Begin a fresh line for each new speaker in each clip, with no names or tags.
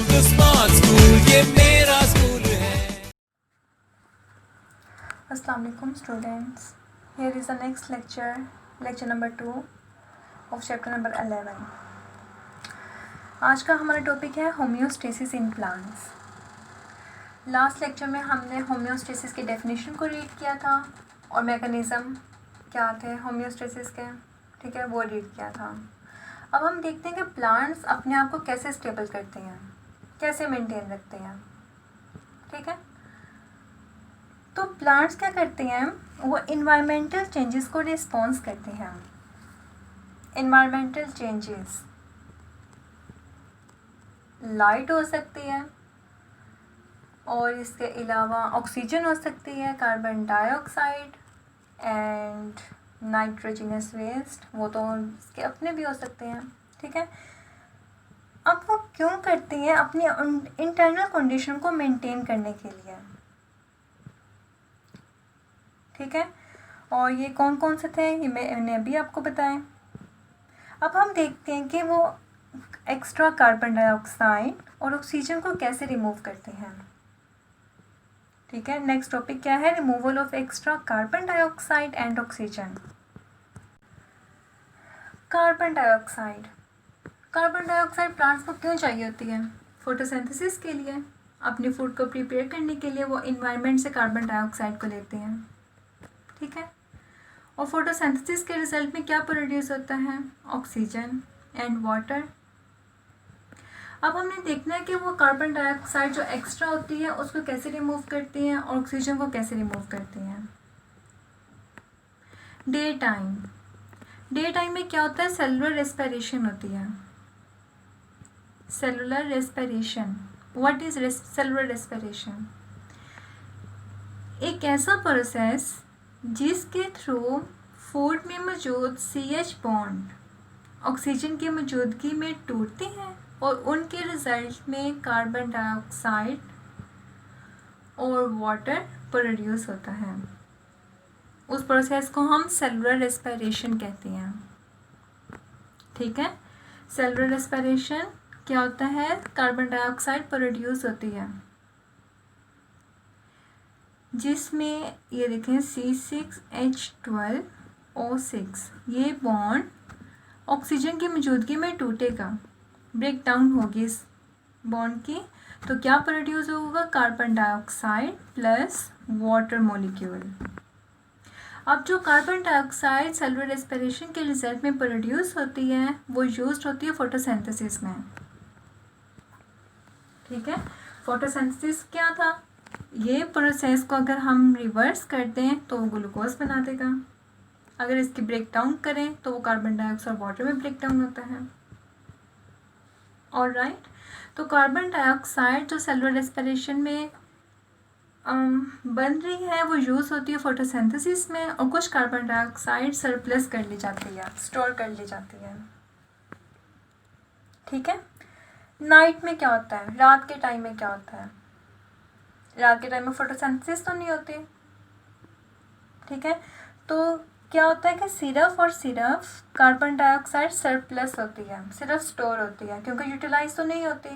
तो smart school ये मेरा स्कूल है।
Assalamu alaikum students. Here is the next lecture, lecture number 2 of chapter number 11. आज का हमारा टॉपिक है homeostasis in plants. Last lecture में हमने होम्योस्टेसिस की डेफिनेशन को रीड किया था और मैकेनिज़्म क्या थे होम्योस्टेसिस के, ठीक है, वो रीड किया था। अब हम देखते हैं कि प्लांट्स अपने आप को कैसे स्टेबल करते हैं, कैसे मेंटेन रखते हैं, ठीक है। तो प्लांट्स क्या करते हैं, वो इन्वायरमेंटल चेंजेस को रिस्पॉन्स करते हैं। इन्वायरमेंटल चेंजेस लाइट हो सकती है और इसके अलावा ऑक्सीजन हो सकती है, carbon dioxide and nitrogenous waste, वो तो इसके अपने भी हो सकते हैं, ठीक है। अब वो क्यों करती हैं, अपनी इंटरनल कंडीशन को मेंटेन करने के लिए, ठीक है। और ये कौन कौन से थे ये मैंने अभी आपको बताएं। अब हम देखते हैं कि वो एक्स्ट्रा कार्बन डाइऑक्साइड और ऑक्सीजन को कैसे रिमूव करते हैं, ठीक है। नेक्स्ट टॉपिक क्या है, removal of extra carbon dioxide and oxygen. Carbon dioxide plants को क्यों चाहिए होती है, फोटोसिंथेसिस के लिए, अपने फूड को प्रिपेयर करने के लिए वो इन्वायरमेंट से कार्बन डाइऑक्साइड को लेते हैं, ठीक है। और फोटोसिंथेसिस के रिजल्ट में क्या प्रोड्यूस होता है, ऑक्सीजन एंड वाटर। अब हमने देखना है कि वो कार्बन डाइऑक्साइड जो एक्स्ट्रा होती है उसको कैसे रिमूव करती हैं और ऑक्सीजन को कैसे रिमूव करती हैं। डे टाइम में क्या होता है, सेलुलर रेस्पिरेशन होती है। Cellular respiration, what is cellular respiration? एक ऐसा प्रोसेस जिसके थ्रू फूड में मौजूद CH बॉन्ड ऑक्सीजन की मौजूदगी में टूटते हैं और उनके रिजल्ट में कार्बन डाइऑक्साइड और वाटर प्रोड्यूस होता है। उस प्रोसेस को हम सेलुलर रेस्पिरेशन कहते हैं, ठीक है। सेलुलर रेस्पिरेशन क्या होता है, कार्बन डाइऑक्साइड प्रोड्यूस होती है जिसमें ये देखें C6H12O6 ये बॉन्ड ऑक्सीजन की मौजूदगी में टूटेगा, ब्रेक डाउन होगी इस बॉन्ड की, तो क्या प्रोड्यूस होगा, carbon dioxide plus water molecule. अब जो कार्बन डाइऑक्साइड सेलुलर रेस्पिरेशन के रिजल्ट में प्रोड्यूस होती है वो यूज्ड होती है फोटोसिंथेसिस में, ठीक है। फोटोसिंथेसिस क्या था, ये प्रोसेस को अगर हम रिवर्स करते हैं तो वो ग्लूकोज बना देगा, अगर इसकी ब्रेक डाउन करें तो वो कार्बन डाइऑक्साइड वाटर में ब्रेक डाउन होता है, ऑलराइट। तो कार्बन डाइऑक्साइड जो सेलुलर रेस्पिरेशन में बन रही है वो यूज़ होती है फोटोसिंथेसिस में, और कुछ कार्बन डाइऑक्साइड सरप्लस कर ली जाती है, स्टोर कर ली जाती है, ठीक है। नाइट में क्या होता है, रात के टाइम में क्या होता है, रात के टाइम में फोटोसिंथेसिस तो नहीं होती, ठीक है। तो क्या होता है कि सिर्फ कार्बन डाइऑक्साइड सरप्लस होती है, सिर्फ स्टोर होती है, क्योंकि यूटिलाइज तो नहीं होती,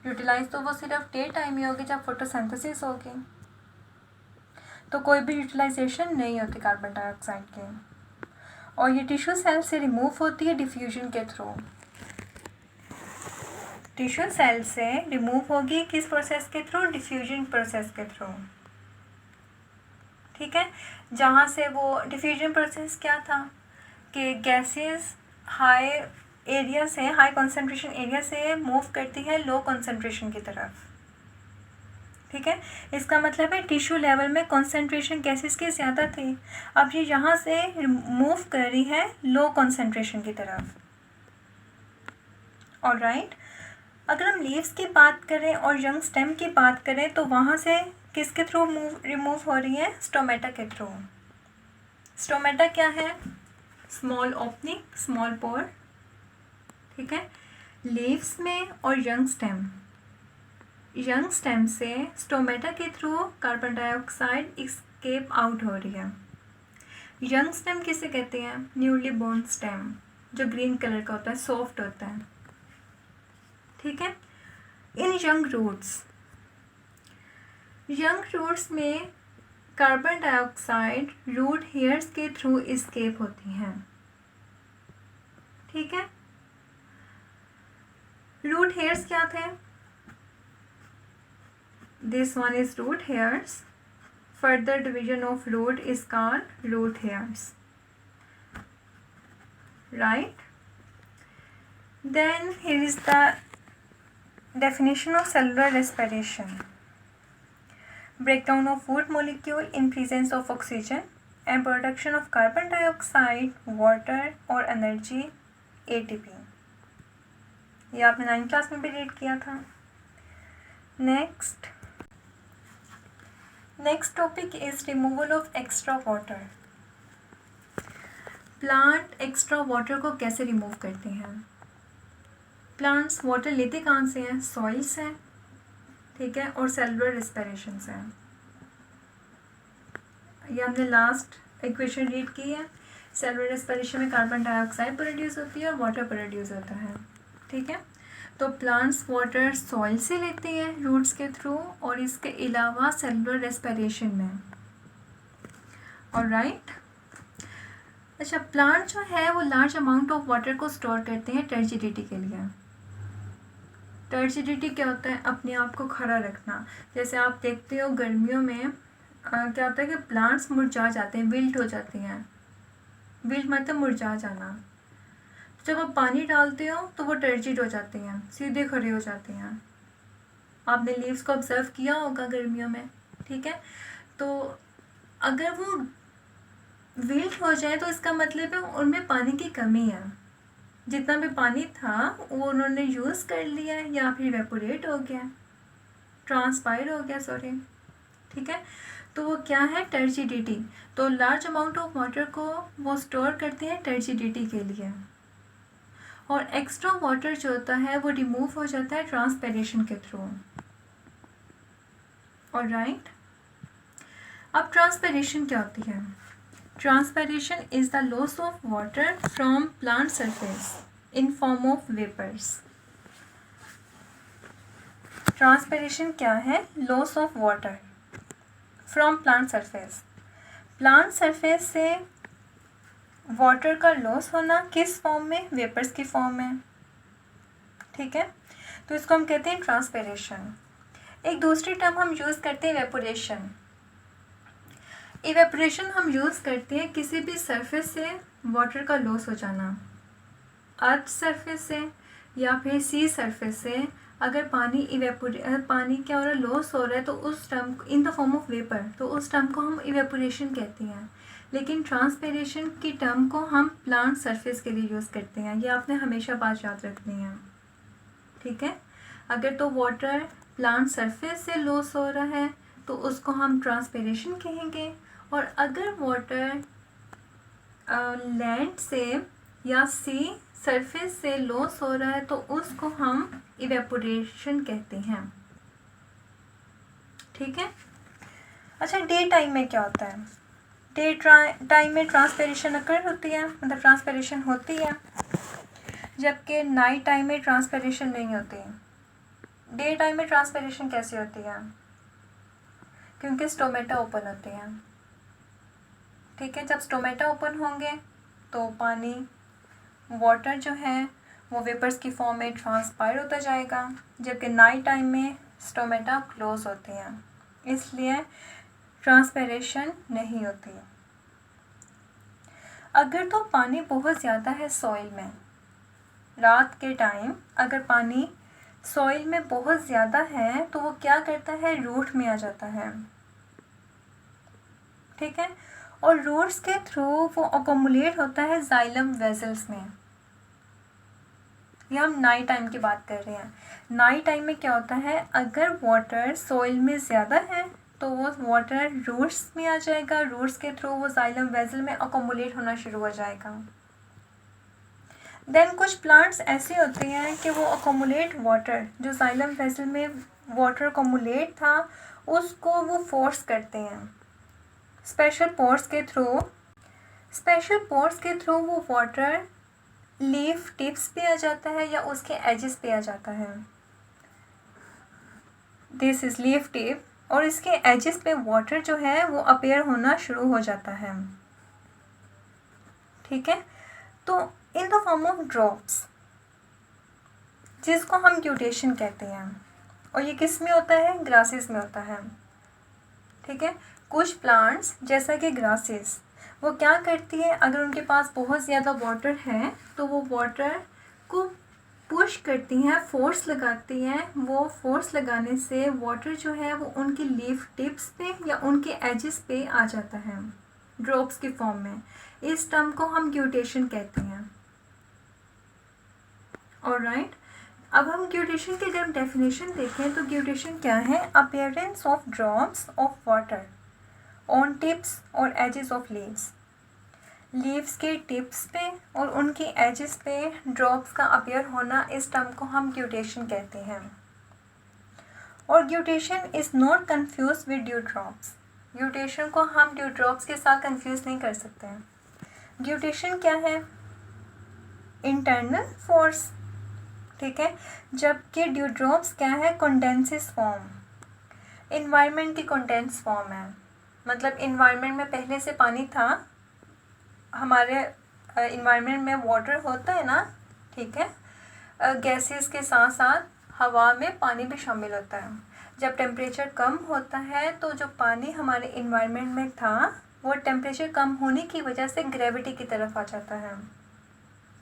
यूटिलाइज तो वो सिर्फ डे टाइम ही होगी जब फोटोसिंथेसिस होगी, तो कोई भी यूटिलाइजेशन नहीं होती कार्बन डाइऑक्साइड की। और ये टिश्यू सेल से रिमूव होती है डिफ्यूजन के थ्रू, टिश्यू सेल से रिमूव होगी किस प्रोसेस के थ्रू, डिफ्यूजन प्रोसेस के थ्रू, ठीक है। जहाँ से वो डिफ्यूजन प्रोसेस क्या था कि गैसेस हाई एरिया से, हाई कंसंट्रेशन एरिया से मूव करती है लो कंसंट्रेशन की तरफ, ठीक है। इसका मतलब है टिश्यू लेवल में कंसंट्रेशन गैसेस की ज़्यादा थी, अब ये यहाँ से मूव कर रही है लो कंसंट्रेशन की तरफ, ऑलराइट। अगर हम लीव्स की बात करें और यंग स्टेम की बात करें तो वहाँ से किसके थ्रू रिमूव हो रही है, स्टोमेटा के थ्रू। स्टोमेटा क्या है, स्मॉल ओपनिंग, स्मॉल पोर, ठीक है, लीव्स में। और यंग स्टेम से स्टोमेटा के through carbon dioxide escape out हो रही है। यंग स्टेम किसे कहते हैं, न्यूली बोर्न स्टेम, जो ग्रीन कलर का होता है, सॉफ्ट होता है, ठीक है। इन यंग रूट्स में कार्बन डाइऑक्साइड रूट हेयर्स के थ्रू एस्केप होती हैं। ठीक है, रूट हेयर्स क्या थे? This one is root hairs, further division of root is called root hairs, right? Then here is the definition of cellular respiration. Breakdown of food molecule in presence of oxygen and production of carbon dioxide, water or energy ATP. ये आपने 9th class में भी read किया था। Next topic is removal of extra water. Plant extra water को कैसे remove करते हैं? प्लांट्स वाटर लेते कहाँ से हैं? सॉइल से, ठीक है, और सेलुलर रेस्पिरेशन से। ये हमने लास्ट इक्वेशन रीड की है। सेलुलर रेस्पिरेशन में कार्बन डाइऑक्साइड प्रोड्यूस होती है और वाटर प्रोड्यूस होता है, ठीक है। तो प्लांट्स वाटर सॉइल से लेते हैं रूट्स के थ्रू, और इसके अलावा सेलुलर रेस्पिरेशन में, ऑलराइट। अच्छा, प्लांट जो है वो लार्ज अमाउंट ऑफ वाटर को स्टोर करते हैं टर्जिडिटी के लिए। टर्जिडिटी क्या होता है? अपने आप को खड़ा रखना। जैसे आप देखते हो गर्मियों में क्या होता है कि प्लांट्स मुरझा जाते हैं, विल्ट हो जाते हैं। विल्ट मतलब मुरझा जाना। जब आप पानी डालते हो तो वो टर्जिड हो जाते हैं, सीधे खड़े हो जाते हैं। आपने लीव्स को ऑब्जर्व किया होगा गर्मियों में, ठीक है। तो अगर वो विल्ट हो जाए तो इसका मतलब है उनमें पानी की कमी है। जितना भी पानी था वो उन्होंने यूज़ कर लिया या फिर इवेपोरेट हो गया, ट्रांसपायर हो गया, सॉरी, ठीक है। तो वो क्या है? टर्जिडिटी। तो लार्ज अमाउंट ऑफ वाटर को वो स्टोर करते हैं टर्जिडिटी के लिए, और एक्स्ट्रा वाटर जो होता है वो रिमूव हो जाता है ट्रांसपिरेशन के थ्रू, ऑलराइट। अब ट्रांसपिरेशन क्या होती है? Transpiration is the loss of water from plant surface in form of vapors. Transpiration क्या है? Loss of water from plant surface. Plant surface से water का loss होना किस फॉर्म में? वेपर्स की फॉर्म में, ठीक है। तो इसको हम कहते हैं ट्रांसपिरेशन। एक दूसरी टर्म हम यूज़ करते हैं इवेपोरेशन। इवेपोरेशन हम यूज़ करते हैं किसी भी सरफेस से वाटर का लॉस हो जाना। अर्थ सरफेस से या फिर सी सरफेस से अगर पानी क्या हो रहा है? लॉस हो रहा है, तो उस term in the form of vapour, तो उस टर्म को हम इवेपोरेशन कहते हैं। लेकिन ट्रांसपिरेशन की टर्म को हम प्लांट सरफेस के लिए यूज़ करते हैं। ये आपने हमेशा बात याद रखनी है, ठीक है। अगर तो वाटर प्लांट सरफेस से लॉस हो रहा है तो उसको हम ट्रांसपिरेशन कहेंगे, और अगर वाटर लैंड से या सी सरफेस से लॉस हो रहा है तो उसको हम इवेपोरेशन कहते हैं, ठीक है। अच्छा, डे टाइम में क्या होता है? डे टाइम में ट्रांसपिरेशन अकर होती है, मतलब ट्रांसपिरेशन होती है, जबकि नाइट टाइम में ट्रांसपिरेशन नहीं होती। डे टाइम में ट्रांसपिरेशन कैसे होती है? क्योंकि स्टोमेटा ओपन होते हैं, ठीक है। जब स्टोमेटा ओपन होंगे तो पानी, वाटर जो है वो वेपर्स की फॉर्म में ट्रांसपायर होता जाएगा, जबकि नाइट टाइम में स्टोमेटा क्लोज होते हैं, इसलिए ट्रांसपिरेशन नहीं होती। अगर तो पानी बहुत ज़्यादा है सॉइल में, रात के टाइम अगर पानी सॉइल में बहुत ज़्यादा है तो वो क्या करता है? रूट में आ जाता है, ठीक है। और रूट्स के थ्रू वो अकोमुलेट होता है जाइलम वेसल्स में। ये हम नाइट टाइम की बात कर रहे हैं। नाइट टाइम में क्या होता है? अगर वाटर सॉइल में ज़्यादा है तो वो वाटर रूट्स में आ जाएगा, रूट्स के थ्रू वो जाइलम वेसल में अकोमुलेट होना शुरू हो जाएगा। देन कुछ प्लांट्स ऐसे होते हैं कि वो अकोमुलेट वाटर, जो जाइलम वेसल में वाटर अकोमुलेट था उसको वो फोर्स करते हैं स्पेशल पोर्स के थ्रू वो वाटर लीफ टिप्स पे आ जाता है या उसके एजेस पे आ जाता है, दिस इज लीफ टिप, और इसके एजेस पे वाटर जो है वो अपेयर होना शुरू हो जाता है। ठीक है, तो in the form of drops, जिसको हम ग्यूटेशन कहते हैं, और ये किस में होता है? ग्रासेस में होता है। ठीक है, कुछ प्लांट्स जैसा कि ग्रासेस, वो क्या करती है, अगर उनके पास बहुत ज़्यादा वाटर है तो वो वाटर को पुश करती हैं, फोर्स लगाती हैं। वो फोर्स लगाने से वाटर जो है वो उनकी लीफ टिप्स पे या उनके एजेस पे आ जाता है ड्रॉप्स की फॉर्म में। इस टर्म को हम ग्यूटेशन कहते हैं। ऑलराइट, अब हम ग्यूटेशन की अगर डेफिनेशन देखें तो ग्यूटेशन क्या है? Appearance of drops of water on tips और एजेस ऑफ लीव्स। लीव्स के टिप्स पे और उनके एजेस पे ड्रॉप्स का अपीयर होना, इस टर्म को हम ग्यूटेशन कहते हैं। और guttation is not confuse with dew drops. Guttation को हम ड्यू ड्रॉप्स के साथ कंफ्यूज नहीं कर सकते हैं। ग्यूटेशन क्या है? Internal force. ठीक है, जबकि ड्यू ड्रॉप्स क्या है? कंडेंसिस फॉर्म, इन्वायरमेंट की कंडेंस फॉर्म है। मतलब इन्वायरमेंट में पहले से पानी था, हमारे इन्वायरमेंट में वाटर होता है ना, ठीक है, गैसेस के साथ साथ हवा में पानी भी शामिल होता है। जब टेम्परेचर कम होता है तो जो पानी हमारे इन्वायरमेंट में था वो टेम्परेचर कम होने की वजह से ग्रेविटी की तरफ आ जाता है।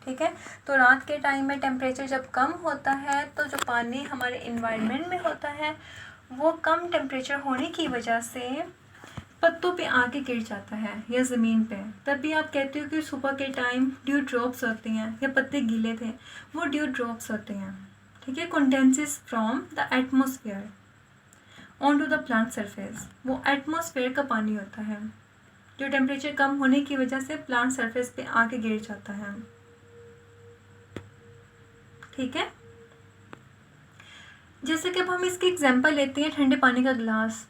ठीक है, तो रात के टाइम में टेम्परेचर जब कम होता है तो जो पानी हमारे इन्वायरमेंट में होता है वो कम टेम्परेचर होने की वजह से पत्तों पे आके गिर जाता है या ज़मीन पे। तब भी आप कहते हो कि सुबह के टाइम ड्यू ड्रॉप्स होती हैं या पत्ते गीले थे, वो ड्यू ड्रॉप्स होते हैं। ठीक है, condenses from the atmosphere on to the plant surface. वो एटमॉस्फेयर का पानी होता है जो टेम्परेचर कम होने की वजह से प्लांट सरफेस पे आके गिर जाता है। ठीक है, जैसे कि अब हम इसकी एग्जांपल लेते हैं ठंडे पानी का ग्लास।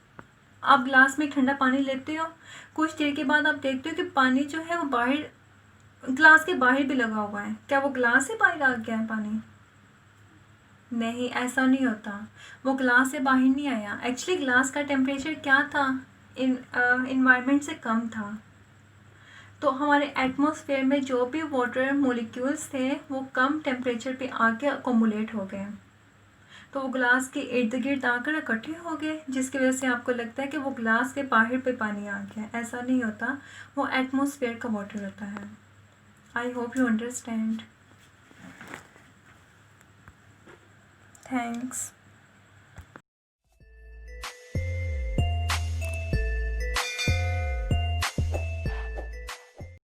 आप ग्लास में ठंडा पानी लेते हो, कुछ देर के बाद आप देखते हो कि पानी जो है वो बाहर, ग्लास के बाहर भी लगा हुआ है। क्या वो ग्लास से बाहर आ गया है पानी? नहीं, ऐसा नहीं होता। वो ग्लास से बाहर नहीं आया। एक्चुअली ग्लास का टेम्परेचर क्या था? इन्वायरमेंट से कम था। तो हमारे एटमॉस्फेयर में जो भी वाटर मॉलिक्यूल्स थे वो कम टेम्परेचर पे आके अकोमुलेट हो गए, तो वो ग्लास के इर्द गिर्द आकर इकट्ठे हो गए, जिसकी वजह से आपको लगता है कि वो ग्लास के बाहर पे पानी आ गया। ऐसा नहीं होता, वो एटमॉस्फेयर का वाटर होता है। I hope you understand. Thanks.